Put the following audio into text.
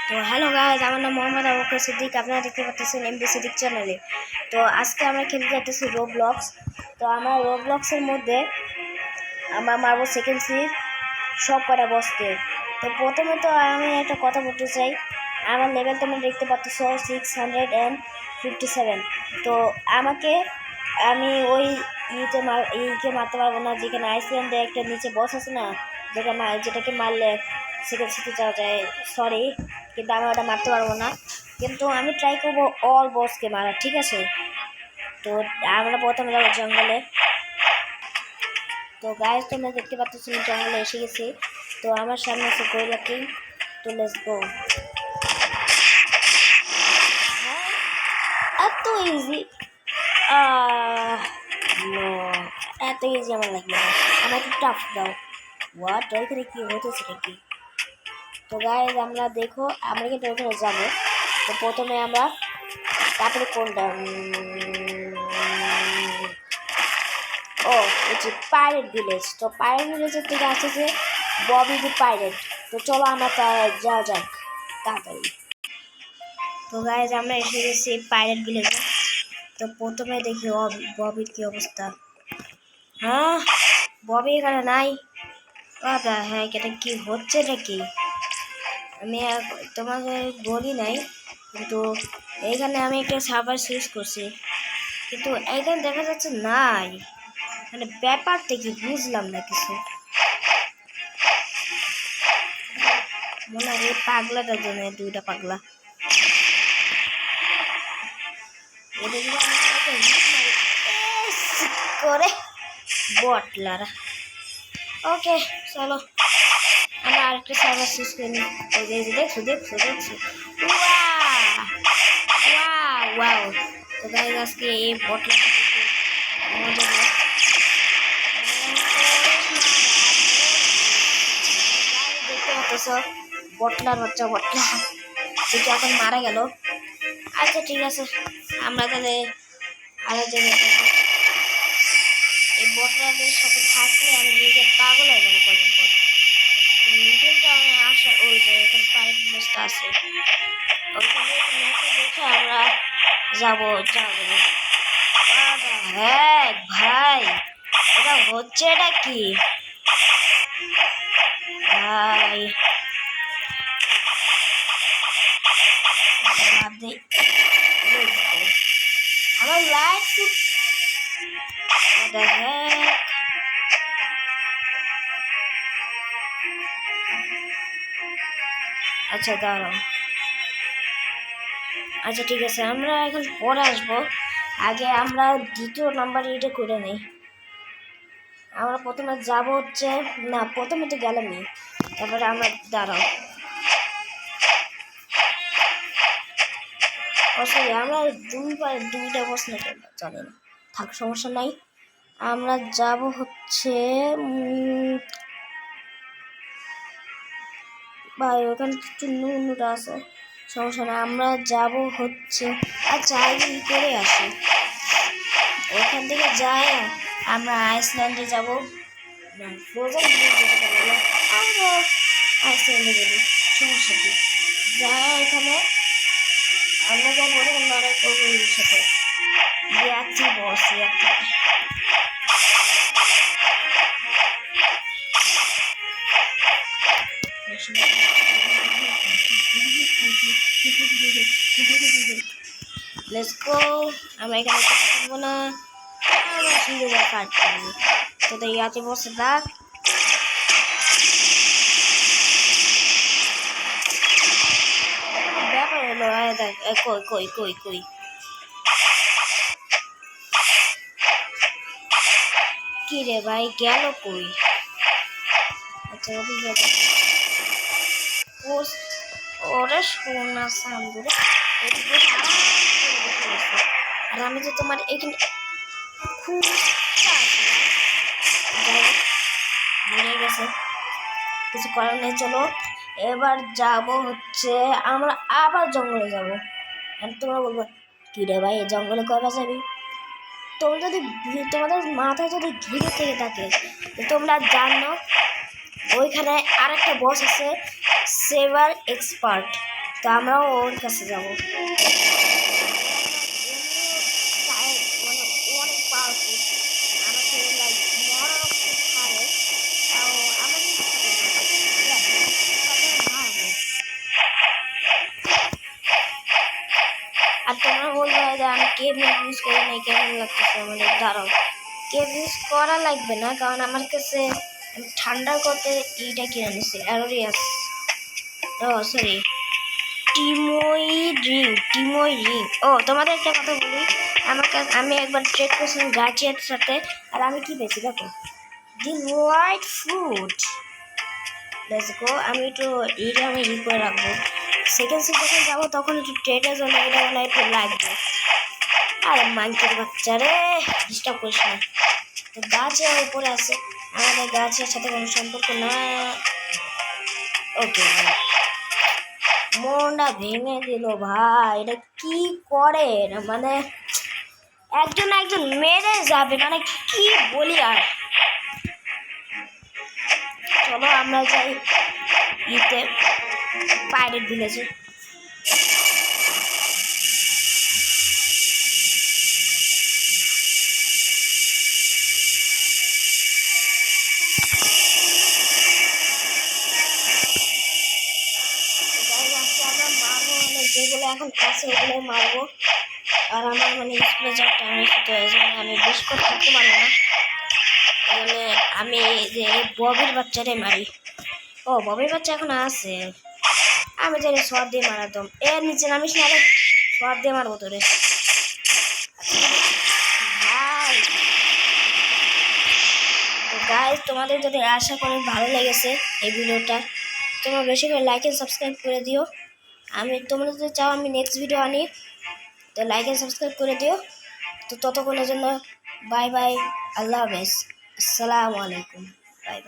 তো hello guys, আমার নাম মোহাম্মদ আবু বকর সিদ্দিক। আপনারা দেখতে পাচ্ছেন এমডি সিদ্দিক চ্যানেলে। তো আজকে আমরা খেলতে যাচ্ছি রোবলক্স। তো আমার রোবলক্সের মধ্যে আমার মারবো সেকেন্ড সিরিজ সব কটা বসতে। তো প্রথমে তো আমি একটা কথা বলতে চাই, আমার লেভেল তোমরা দেখতে পাচ্ছ 657। তো আমি ওই ইকে মারতে পারবো না, যেখানে আইসল্যান্ডে একটা নিচে বস আছে না, যেটাকে মারলে সেকেন্ড সিটি যাওয়া যায়। সরি, কিন্তু আমি ওটা মারতে পারবো না, কিন্তু আমি ট্রাই করবো অল বসকে মারা, ঠিক আছে? তো আমরা প্রথমে যাবো জঙ্গলে। তো গাইজ তোমরা দেখতে পাচ্ছ আমি জঙ্গলে এসে গেছি। তো আমার সামনে আছে গরিলা কিং। তো লেটস গো। এত ইজি এত ইজি আমার লাগবে না, আমার একটু টাফ দাও। হোয়াট, ওইখানে কি হতেছে নাকি? তো গাইজ আমরা দেখো, আমরা কিন্তু ওখানে যাবো। তো প্রথমে আমরা তারপরে কোনটা এই যে পাইরেট ভিলেজ। তো পাইরেট ভিলেজের থেকে আসছে ববি দি পাইরেট। তো চলো আমরা যাওয়া যাক তাড়াতাড়ি। তো গাইজ আমরা এসে গেছি পাইরেট ভিলেজে। তো প্রথমে দেখি ববির কি অবস্থা। হ্যাঁ, ববি এখানে নাই। হ্যাঁ, এটা কি হচ্ছে নাকি? আমি তোমাকে বলি নাই, কিন্তু এইখানে আমি একটা সার্ভার শেষ করছি, কিন্তু এইখানে দেখা যাচ্ছে নাই। মানে ব্যাপারটা কি বুঝলাম না কিছু। মনে হয় এই পাগলাটার জন্য, দুইটা পাগলা করে বটলারা। ওকে চলো আমরা আরেকটা সার্ভার শেষ করে নিই। দেখছো দেখছো দেখছো, ওয়াও। তো গাইজ আজকে এই বটলা দেখতে পাচ্ছ, বটলার বাচ্চা বটলা সেটা এখন মারা গেল। আচ্ছা ঠিক আছে, আমরা তাহলে আরো জায়গায় যাবো। এই বটলাদের সাথে থাকলে আমি নিজে পাগল হয়ে যাবো কদিন পর। মিডিলটা আমি আসা ওই যে এখানে পাইপ ভিলেজটা আছে, ওইখানে দেখে আমরা যাবো। হ্যাঁ ভাই, এটা হচ্ছে এটা কি ভাই? আমার লাইট আচ্ছা দাঁড়াও। আচ্ছা ঠিক আছে, আমরা এখন পরে আসবো। আগে আমরা দ্বিতীয় নাম্বার এটা করে নিই। আমরা প্রথমে যাবো হচ্ছে, না প্রথমে তো গেলামই, তারপরে আমরা দাঁড়াও। সরি, আমরা দুইটা বসে জানি না, থাক সমস্যা নাই। আমরা যাব হচ্ছে ভাই ওখানে একটু নুনটা আছে, সমস্যা নাই। আমরা যাব হচ্ছে, আচ্ছা আগে করে আসি, ওখান থেকে যাই আমরা আইসল্যান্ডে যাব। না ফ্রোজেন আমরা আইসল্যান্ডে যাবো, সমস্যা কি? যাই এখানে আমরা যাবো লড়াই করবো এর সাথে। Yeti boss Yeti. Let's go. আমরা এখানে থাকবো না, আমরা সুন্দর কাট করবো। তো ইয়াতি বসে থাক। ব্যাপার হলো কই কই কই কই কি রে ভাই, গেল কই? আচ্ছা ওরা সোনা সান্দুরে, আর আমি যে তোমার এখানে খুব মরে গেছে, কিছু করার নেই। চলো এবার যাব হচ্ছে, আমরা আবার জঙ্গলে যাব। আর তোমরা বলবো কি রে ভাই এই জঙ্গলে কয়বার যাবি? তোমরা যদি তোমাদের মাথায় যদি ঘিরে থেকে থাকে, তোমরা জানো ওইখানে আরেকটা বস আছে সেভার এক্সপার্ট। তো আমরাও ওর কাছে যাবো। মানে অনেক পাওয়ারফুল, আমাকে লাইক মরার খুব পারে, তাও আমাদের সাথে মারবো। আর তোমরা বলবো যে আমি কেভ ইউজ করি না, কেমন লাগতেছে আমাদের। দাঁড়াও, কেভ ইউজ করা লাগবে না, কারণ আমার কাছে ঠান্ডা করতে এইটা কিনে নিচ্ছি, অ্যারোরিয়াস, ও সরি, টিমোই রিং। ও তোমাদের একটা কথা বলি, আমি একবার ট্রেড করেছিলাম গার্জিয়ার সাথে, আর আমি কি পেয়েছি দেখো, দি হোয়াইট ফ্রুট। লেটস গো, আমি একটু এইটা আমি করে রাখবো, সেকেন্ড সিট যখন যাবো তখন একটু ট্রেডের জন্য এটা মানে একটু লাগবে। আরে মাংকির বাচ্চা রে, ডিস্টার্ব করিস না। তো গাছের উপরে আছে, আমাদের গাছের সাথে কোনো সম্পর্ক না। ওকে, মনটা ভেঙে দিল ভাই, এটা কি করে মানে একজন মেরে যাবে, মানে কি বলি। আর চলো আমরা যাই ইতে পাইরেট ভিলেজে। আমরা মারবো, মানে যেগুলো এখন আছে ওগুলোই মারবো। আর আমার মানে স্কুলে যাওয়ার টাইম হচ্ছে, আমি বেশ করে থাকতে পারবো না, মানে আমি যে ববির বাচ্চাটাই মারি। ও ববির বাচ্চা এখন আছে, আমি জানি শর্ট দিয়ে মারাতাম। এর নিচে নামিস না রে, শর্ট দিয়ে মারবো তোরে ভাই। তো গাইস, তোমাদের যদি আশা করি ভালো লেগেছে এই ভিডিওটা, তোমরা বেশি করে লাইক এন্ড সাবস্ক্রাইব করে দিও। তোমরা যদি চাও আমি নেক্সট ভিডিও আনি, তো লাইক এন্ড সাবস্ক্রাইব করে দিও। তো ততক্ষণের জন্য বাই বাই, আল্লাহ হাফেজ, আসসালামু আলাইকুম।